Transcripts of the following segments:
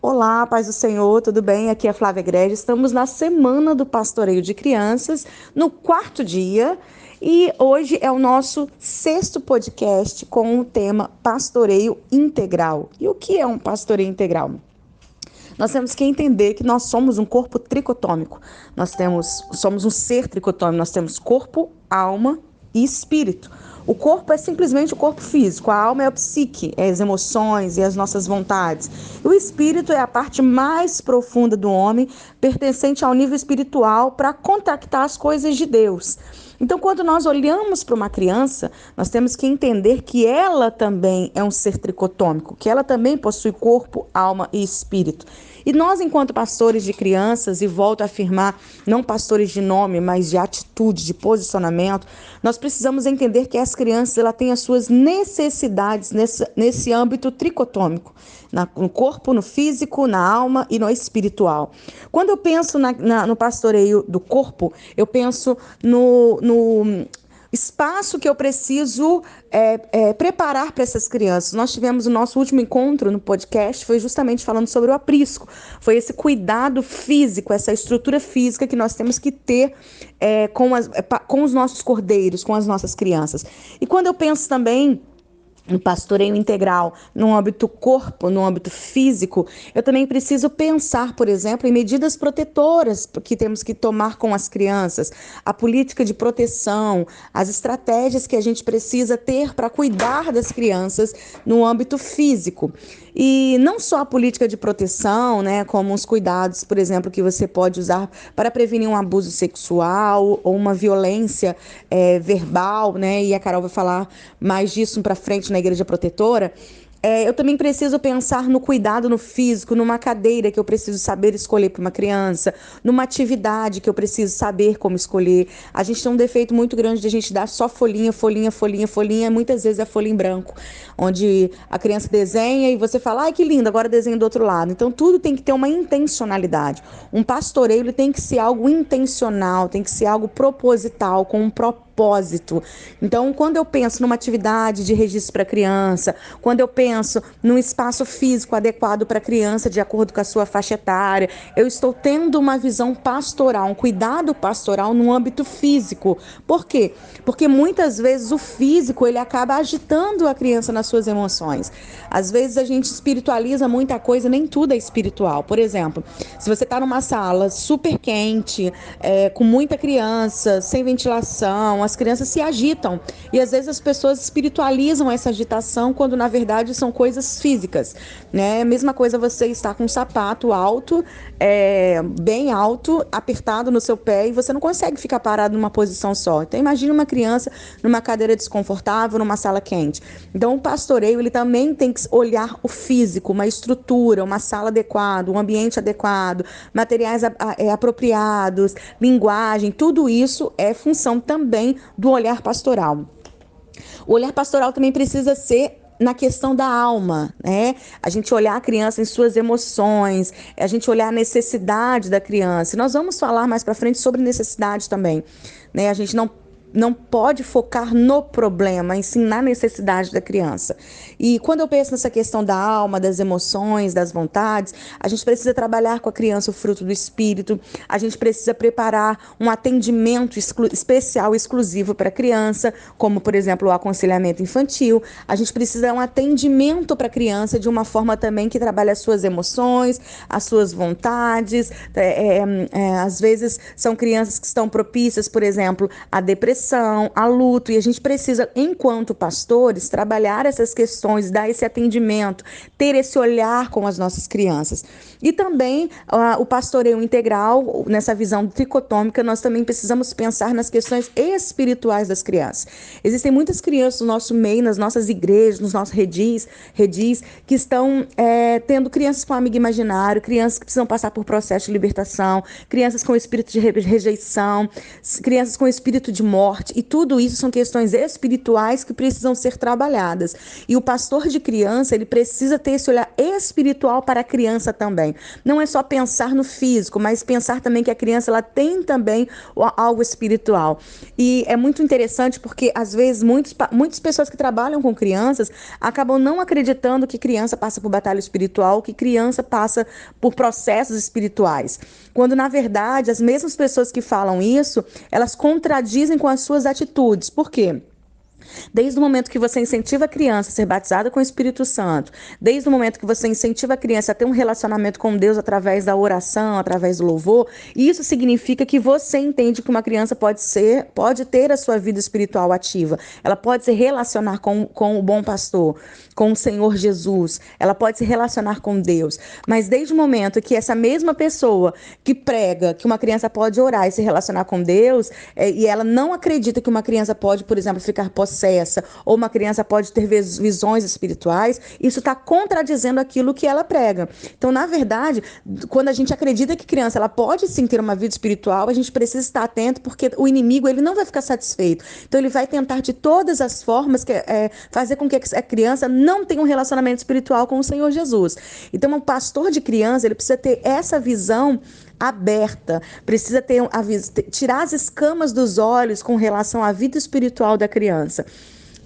Olá, paz do Senhor, tudo bem? Aqui é a Flávia Grede. Estamos na semana do pastoreio de crianças, no quarto dia, e hoje é o nosso sexto podcast com o tema pastoreio integral. E o que é um pastoreio integral? Nós temos que entender que nós somos um corpo tricotômico. Somos um ser tricotômico. Nós temos corpo, alma e espírito. O corpo é simplesmente o corpo físico, a alma é a psique, é as emoções e as nossas vontades. E o espírito é a parte mais profunda do homem, pertencente ao nível espiritual para contactar as coisas de Deus. Então, quando nós olhamos para uma criança, nós temos que entender que ela também é um ser tricotômico, que ela também possui corpo, alma e espírito. E nós, enquanto pastores de crianças, e volto a afirmar, não pastores de nome, mas de atitude, de posicionamento, nós precisamos entender que as crianças ela têm as suas necessidades nesse âmbito tricotômico, no corpo, no físico, na alma e no espiritual. Quando eu penso no pastoreio do corpo, eu penso no espaço que eu preciso preparar para essas crianças. Nós tivemos o nosso último encontro no podcast, foi justamente falando sobre o aprisco. Foi esse cuidado físico, essa estrutura física que nós temos que ter com os nossos cordeiros, com as nossas crianças. E quando eu penso também no pastoreio integral, no âmbito corpo, no âmbito físico, eu também preciso pensar, por exemplo, em medidas protetoras que temos que tomar com as crianças, a política de proteção, as estratégias que a gente precisa ter para cuidar das crianças no âmbito físico. E não só a política de proteção, né, como os cuidados, por exemplo, que você pode usar para prevenir um abuso sexual ou uma violência verbal, né, e a Carol vai falar mais disso para frente na Igreja Protetora. Eu também preciso pensar no cuidado no físico, numa cadeira que eu preciso saber escolher para uma criança, numa atividade que eu preciso saber como escolher. A gente tem um defeito muito grande de a gente dar só folhinha, folhinha, folhinha, folhinha, muitas vezes é folha em branco, onde a criança desenha e você fala, ai que lindo, agora desenha do outro lado. Então tudo tem que ter uma intencionalidade. Um pastoreio ele tem que ser algo intencional, tem que ser algo proposital, com um propósito. Então, quando eu penso numa atividade de registro para criança, quando eu penso num espaço físico adequado para a criança, de acordo com a sua faixa etária, eu estou tendo uma visão pastoral, um cuidado pastoral no âmbito físico. Por quê? Porque muitas vezes o físico ele acaba agitando a criança nas suas emoções. Às vezes a gente espiritualiza muita coisa, nem tudo é espiritual. Por exemplo, se você está numa sala super quente, com muita criança, sem ventilação, as crianças se agitam. E às vezes as pessoas espiritualizam essa agitação quando na verdade são coisas físicas, né? Mesma coisa você estar com um sapato alto, bem alto, apertado no seu pé e você não consegue ficar parado numa posição só. Então imagine uma criança numa cadeira desconfortável, numa sala quente. Então o pastoreio ele também tem que olhar o físico, uma estrutura, uma sala adequada, um ambiente adequado, materiais apropriados, linguagem, tudo isso é função também do olhar pastoral. O olhar pastoral também precisa ser na questão da alma, né? A gente olhar a criança em suas emoções, a gente olhar a necessidade da criança. E nós vamos falar mais para frente sobre necessidade também, né? A gente não pode focar no problema, e sim na necessidade da criança. E quando eu penso nessa questão da alma, das emoções, das vontades, a gente precisa trabalhar com a criança o fruto do espírito, a gente precisa preparar um atendimento especial, exclusivo para a criança, como, por exemplo, o aconselhamento infantil. A gente precisa dar um atendimento para a criança de uma forma também que trabalhe as suas emoções, as suas vontades. Às vezes são crianças que estão propícias, por exemplo, à depressão, a luto, e a gente precisa, enquanto pastores, trabalhar essas questões, dar esse atendimento, ter esse olhar com as nossas crianças. E também o pastoreio integral, nessa visão tricotômica, nós também precisamos pensar nas questões espirituais das crianças. Existem muitas crianças no nosso meio, nas nossas igrejas, nos nossos redis que estão tendo crianças com amigo imaginário, crianças que precisam passar por processo de libertação, crianças com espírito de rejeição, crianças com espírito de morte, morte, e tudo isso são questões espirituais que precisam ser trabalhadas. E o pastor de criança, ele precisa ter esse olhar espiritual para a criança também. Não é só pensar no físico, mas pensar também que a criança ela tem também algo espiritual. E é muito interessante porque, às vezes, muitas pessoas que trabalham com crianças acabam não acreditando que criança passa por batalha espiritual, que criança passa por processos espirituais. Quando, na verdade, as mesmas pessoas que falam isso, elas contradizem com as suas atitudes. Por quê? Desde o momento que você incentiva a criança a ser batizada com o Espírito Santo, desde o momento que você incentiva a criança a ter um relacionamento com Deus através da oração, através do louvor, isso significa que você entende que uma criança pode ter a sua vida espiritual ativa. Ela pode se relacionar com o bom pastor, com o Senhor Jesus. Ela pode se relacionar com Deus. Mas desde o momento que essa mesma pessoa que prega que uma criança pode orar e se relacionar com Deus, e ela não acredita que uma criança pode, por exemplo, ficar possessa, ou uma criança pode ter visões espirituais, isso está contradizendo aquilo que ela prega. Então, na verdade, quando a gente acredita que criança ela pode sim ter uma vida espiritual, a gente precisa estar atento, porque o inimigo ele não vai ficar satisfeito. Então, ele vai tentar de todas as formas fazer com que a criança não tenha um relacionamento espiritual com o Senhor Jesus. Então, o pastor de criança ele precisa ter essa visão aberta, precisa tirar as escamas dos olhos com relação à vida espiritual da criança.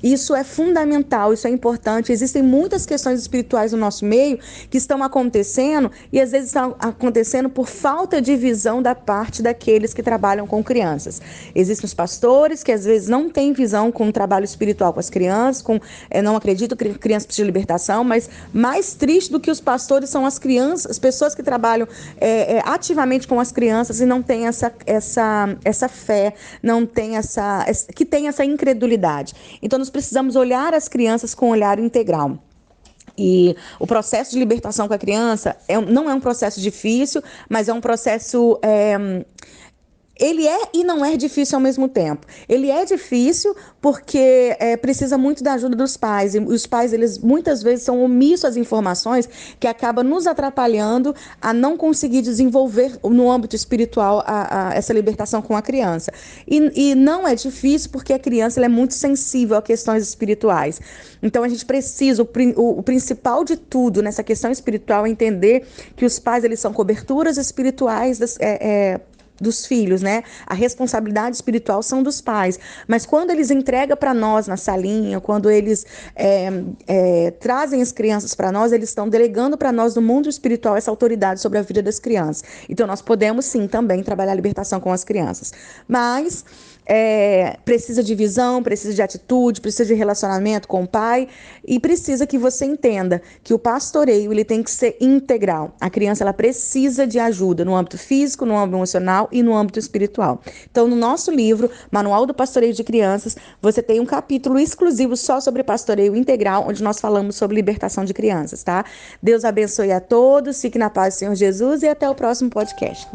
Isso é fundamental, isso é importante. Existem muitas questões espirituais no nosso meio que estão acontecendo e às vezes estão acontecendo por falta de visão da parte daqueles que trabalham com crianças. Existem os pastores que às vezes não têm visão com o trabalho espiritual com as crianças, não acreditam que crianças precisam de libertação, mas mais triste do que os pastores são as crianças, as pessoas que trabalham ativamente com as crianças e não têm essa fé, não tem que tem essa incredulidade. Então, nós precisamos olhar as crianças com um olhar integral. E o processo de libertação com a criança não é um processo difícil, mas é um processo... Ele é e não é difícil ao mesmo tempo. Ele é difícil porque precisa muito da ajuda dos pais. E os pais, eles muitas vezes são omissos às informações que acaba nos atrapalhando a não conseguir desenvolver no âmbito espiritual essa libertação com a criança. E não é difícil porque a criança ela é muito sensível a questões espirituais. Então, a gente precisa, o principal de tudo nessa questão espiritual é entender que os pais eles são coberturas espirituais dos filhos, né? A responsabilidade espiritual são dos pais. Mas quando eles entregam para nós na salinha, quando eles trazem as crianças para nós, eles estão delegando para nós no mundo espiritual essa autoridade sobre a vida das crianças. Então, nós podemos sim também trabalhar a libertação com as crianças. Mas precisa de visão, precisa de atitude, precisa de relacionamento com o pai e precisa que você entenda que o pastoreio ele tem que ser integral. A criança ela precisa de ajuda no âmbito físico, no âmbito emocional e no âmbito espiritual. Então, no nosso livro, Manual do Pastoreio de Crianças, você tem um capítulo exclusivo só sobre pastoreio integral, onde nós falamos sobre libertação de crianças, tá? Deus abençoe a todos, fique na paz do Senhor Jesus e até o próximo podcast.